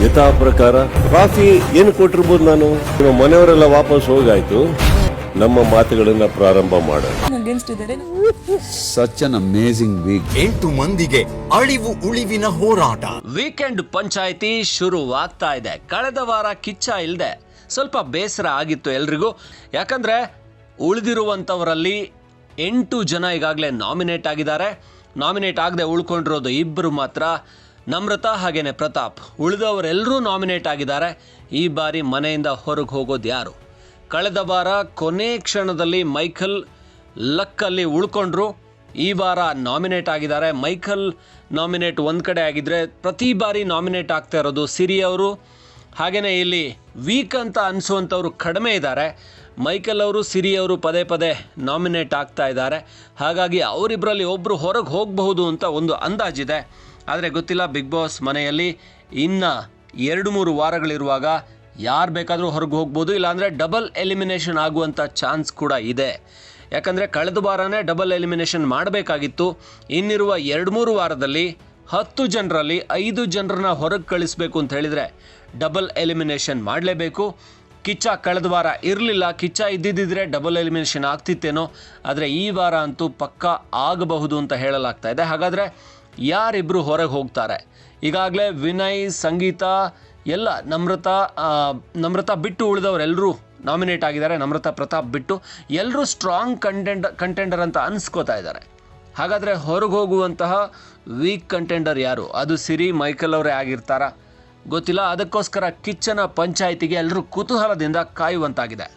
ಯಥಾ ಪ್ರಕಾರ ಕಾಫಿ ಏನು ಕೊಟ್ಟಿರ್ಬೋದು ನಾನು. ನಿಮ್ಮ ಮನೆಯವರೆಲ್ಲ ವಾಪಸ್ ಹೋಗಾಯ್ತು, ನಮ್ಮ ಮಾತುಗಳನ್ನ ಪ್ರಾರಂಭ ಮಾಡೋಣ. Such an amazing weak. 8 ಮಂದಿಗೆ ಅಳಿವು ಉಳಿವಿನ ಹೋರಾಟ. ವೀಕೆಂಡ್ ಪಂಚಾಯಿತಿ ಶುರುವಾಗ್ತಾ ಇದೆ. ಕಳೆದ ವಾರ ಕಿಚ್ಚ ಇಲ್ಲದೆ ಸ್ವಲ್ಪ ಬೇಸರ ಆಗಿತ್ತು ಎಲ್ರಿಗೂ. ಯಾಕಂದ್ರೆ ಉಳಿದಿರುವಂಥವರಲ್ಲಿ 8 ಜನ ಈಗಾಗಲೇ ನಾಮಿನೇಟ್ ಆಗಿದ್ದಾರೆ. ನಾಮಿನೇಟ್ ಆಗದೆ ಉಳ್ಕೊಂಡಿರೋದು 2 ಮಾತ್ರ, ನಮ್ರತಾ ಹಾಗೇನೆ ಪ್ರತಾಪ್. ಉಳಿದವರೆಲ್ಲರೂ ನಾಮಿನೇಟ್ ಆಗಿದ್ದಾರೆ. ಈ ಬಾರಿ ಮನೆಯಿಂದ ಹೊರಗೆ ಹೋಗೋದು ಯಾರು? ಕಳೆದ ವಾರ ಕೊನೆ ಕ್ಷಣದಲ್ಲಿ ಮೈಕಲ್ ಲಕ್ಕಲ್ಲಿ ಉಳ್ಕೊಂಡ್ರು. ಈ ವಾರ ನಾಮಿನೇಟ್ ಆಗಿದ್ದಾರೆ. ಮೈಕಲ್ ನಾಮಿನೇಟ್ ಒಂದು ಕಡೆ ಆಗಿದ್ರೆ, ಪ್ರತಿ ಬಾರಿ ನಾಮಿನೇಟ್ ಆಗ್ತಾ ಇರೋದು ಸಿರಿ ಅವರು. ಹಾಗೆಯೇ ಇಲ್ಲಿ ವೀಕ್ ಅಂತ ಅನಿಸುವಂಥವ್ರು ಕಡಿಮೆ ಇದ್ದಾರೆ. ಮೈಕಲ್ ಅವರು, ಸಿರಿ ಅವರು ಪದೇ ಪದೇ ನಾಮಿನೇಟ್ ಆಗ್ತಾ ಇದ್ದಾರೆ. ಹಾಗಾಗಿ ಅವರಿಬ್ಬರಲ್ಲಿ ಒಬ್ಬರು ಹೊರಗೆ ಹೋಗಬಹುದು ಅಂತ ಒಂದು ಅಂದಾಜಿದೆ. ಆದರೆ ಗೊತ್ತಿಲ್ಲ, ಬಿಗ್ ಬಾಸ್ ಮನೆಯಲ್ಲಿ ಇನ್ನು 2-3 ವಾರಗಳಿರುವಾಗ ಯಾರು ಬೇಕಾದರೂ ಹೊರಗೆ ಹೋಗ್ಬೋದು, ಇಲ್ಲಾಂದರೆ ಡಬಲ್ ಎಲಿಮಿನೇಷನ್ ಆಗುವಂಥ ಚಾನ್ಸ್ ಕೂಡ ಇದೆ. ಯಾಕಂದರೆ ಕಳೆದ ವಾರನೇ ಡಬಲ್ ಎಲಿಮಿನೇಷನ್ ಮಾಡಬೇಕಾಗಿತ್ತು. ಇನ್ನಿರುವ 2-3 ವಾರದಲ್ಲಿ 10 ಜನರಲ್ಲಿ 5 ಜನರನ್ನ ಹೊರಗೆ ಕಳಿಸ್ಬೇಕು ಅಂತ ಹೇಳಿದರೆ ಡಬಲ್ ಎಲಿಮಿನೇಷನ್ ಮಾಡಲೇಬೇಕು. ಕಿಚ್ಚ ಕಳೆದ ವಾರ ಇರಲಿಲ್ಲ. ಕಿಚ್ಚ ಇದ್ದಿದ್ದರೆ ಡಬಲ್ ಎಲಿಮಿನೇಷನ್ ಆಗ್ತಿತ್ತೇನೋ, ಆದರೆ ಈ ವಾರ ಅಂತೂ ಪಕ್ಕಾ ಆಗಬಹುದು ಅಂತ ಹೇಳಲಾಗ್ತಾ ಇದೆ. ಹಾಗಾದರೆ ಯಾರಿಬ್ಬರು ಹೊರಗೆ ಹೋಗ್ತಾರೆ? ಈಗಾಗಲೇ ವಿನಯ್, ಸಂಗೀತ ಎಲ್ಲ, ನಮ್ರತಾ ಬಿಟ್ಟು ಉಳಿದವರೆಲ್ಲರೂ ನಾಮಿನೇಟ್ ಆಗಿದ್ದಾರೆ. ನಮ್ರತಾ, ಪ್ರತಾಪ್ ಬಿಟ್ಟು ಎಲ್ಲರೂ ಸ್ಟ್ರಾಂಗ್ ಕಂಟೆಂಡರ್ ಅಂತ ಅನಿಸ್ಕೋತಾ ಇದ್ದಾರೆ. ಹಾಗಾದರೆ ಹೊರಗೆ ಹೋಗುವಂತಹ ವೀಕ್ ಕಂಟೆಂಡರ್ ಯಾರು? ಅದು ಸಿರಿ, ಮೈಕಲ್ ಅವರೇ ಆಗಿರ್ತಾರಾ? ಗೊತ್ತಿಲ್ಲ. ಅದಕ್ಕೋಸ್ಕರ ಕಿಚ್ಚನ ಪಂಚಾಯಿತಿಗೆ ಎಲ್ಲರೂ ಕುತೂಹಲದಿಂದ ಕಾಯುವಂತಾಗಿದೆ.